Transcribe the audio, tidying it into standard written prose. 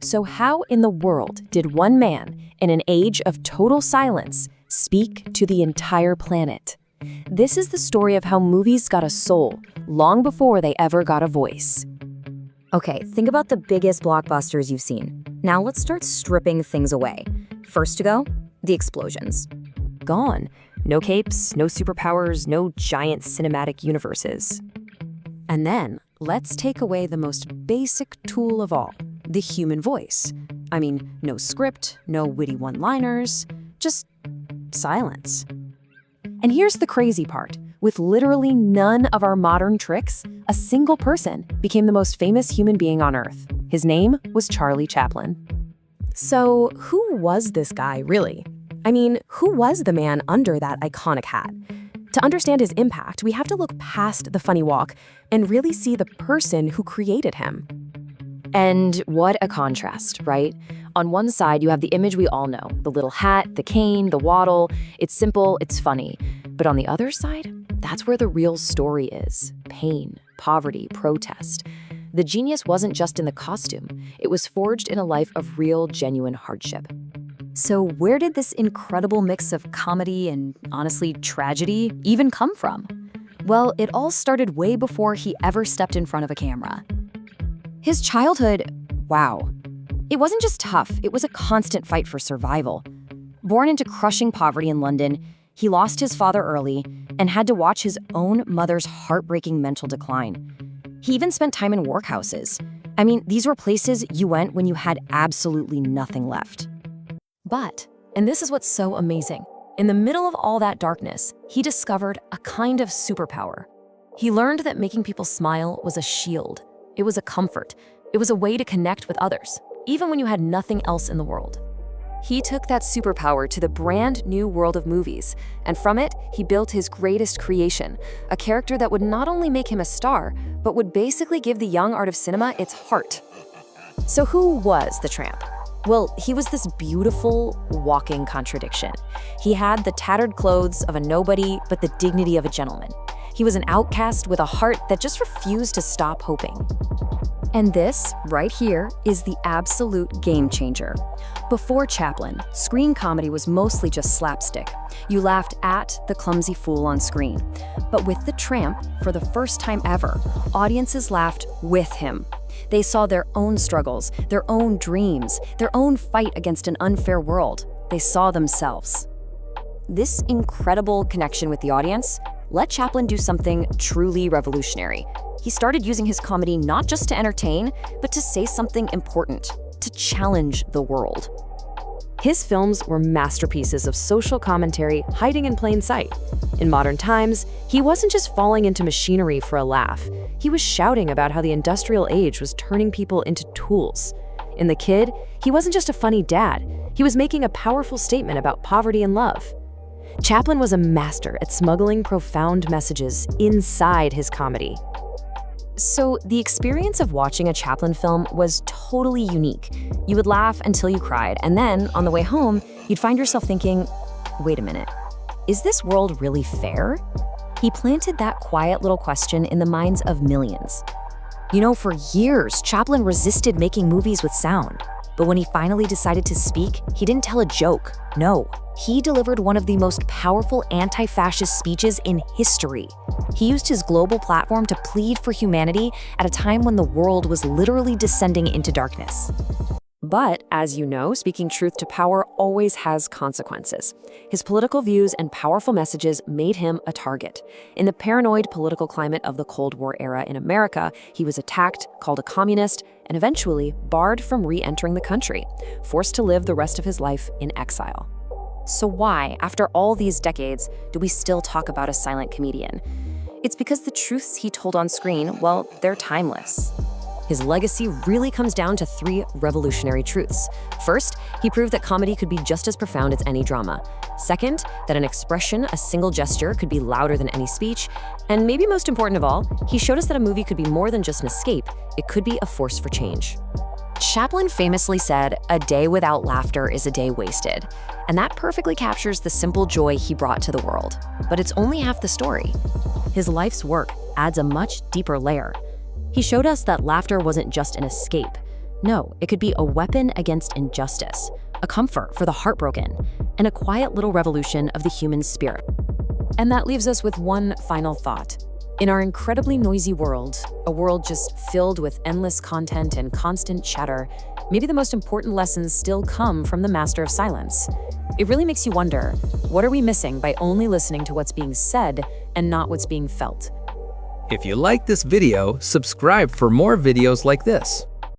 So how in the world did one man, in an age of total silence, speak to the entire planet? This is the story of how movies got a soul long before they ever got a voice. Okay, think about the biggest blockbusters you've seen. Now let's start stripping things away. First to go, the explosions. Gone. No capes, no superpowers, no giant cinematic universes. And then, let's take away the most basic tool of all, the human voice. I mean, no script, no witty one-liners, just silence. And here's the crazy part. With literally none of our modern tricks, a single person became the most famous human being on Earth. His name was Charlie Chaplin. So, who was this guy, really? I mean, who was the man under that iconic hat? To understand his impact, we have to look past the funny walk and really see the person who created him. And what a contrast, right? On one side, you have the image we all know, the little hat, the cane, the waddle. It's simple, it's funny. But on the other side, that's where the real story is. Pain, poverty, protest. The genius wasn't just in the costume. It was forged in a life of real, genuine hardship. So where did this incredible mix of comedy and, honestly, tragedy even come from? Well, it all started way before he ever stepped in front of a camera. His childhood, wow. It wasn't just tough, it was a constant fight for survival. Born into crushing poverty in London, he lost his father early and had to watch his own mother's heartbreaking mental decline. He even spent time in workhouses. I mean, these were places you went when you had absolutely nothing left. But, and this is what's so amazing, in the middle of all that darkness, he discovered a kind of superpower. He learned that making people smile was a shield. It was a comfort. It was a way to connect with others, even when you had nothing else in the world. He took that superpower to the brand new world of movies, and from it, he built his greatest creation, a character that would not only make him a star, but would basically give the young art of cinema its heart. So who was the tramp? Well, he was this beautiful, walking contradiction. He had the tattered clothes of a nobody, but the dignity of a gentleman. He was an outcast with a heart that just refused to stop hoping. And this, right here, is the absolute game changer. Before Chaplin, screen comedy was mostly just slapstick. You laughed at the clumsy fool on screen. But with the tramp, for the first time ever, audiences laughed with him. They saw their own struggles, their own dreams, their own fight against an unfair world. They saw themselves. This incredible connection with the audience let Chaplin do something truly revolutionary. He started using his comedy not just to entertain, but to say something important, to challenge the world. His films were masterpieces of social commentary hiding in plain sight. In modern times, he wasn't just falling into machinery for a laugh. He was shouting about how the industrial age was turning people into tools. In The Kid, he wasn't just a funny dad. He was making a powerful statement about poverty and love. Chaplin was a master at smuggling profound messages inside his comedy. So the experience of watching a Chaplin film was totally unique. You would laugh until you cried, and then, on the way home, you'd find yourself thinking, wait a minute, is this world really fair? He planted that quiet little question in the minds of millions. You know, for years, Chaplin resisted making movies with sound. But when he finally decided to speak, he didn't tell a joke. No, he delivered one of the most powerful anti-fascist speeches in history. He used his global platform to plead for humanity at a time when the world was literally descending into darkness. But, as you know, speaking truth to power always has consequences. His political views and powerful messages made him a target. In the paranoid political climate of the Cold War era in America, he was attacked, called a communist, and eventually barred from re-entering the country, forced to live the rest of his life in exile. So why, after all these decades, do we still talk about a silent comedian? It's because the truths he told on screen, well, they're timeless. His legacy really comes down to 3 revolutionary truths. First, he proved that comedy could be just as profound as any drama. Second, that an expression, a single gesture, could be louder than any speech. And maybe most important of all, he showed us that a movie could be more than just an escape. It could be a force for change. Chaplin famously said, "A day without laughter is a day wasted." And that perfectly captures the simple joy he brought to the world. But it's only half the story. His life's work adds a much deeper layer. He showed us that laughter wasn't just an escape. No, it could be a weapon against injustice, a comfort for the heartbroken, and a quiet little revolution of the human spirit. And that leaves us with one final thought. In our incredibly noisy world, a world just filled with endless content and constant chatter, maybe the most important lessons still come from the master of silence. It really makes you wonder, what are we missing by only listening to what's being said and not what's being felt? If you like this video, subscribe for more videos like this.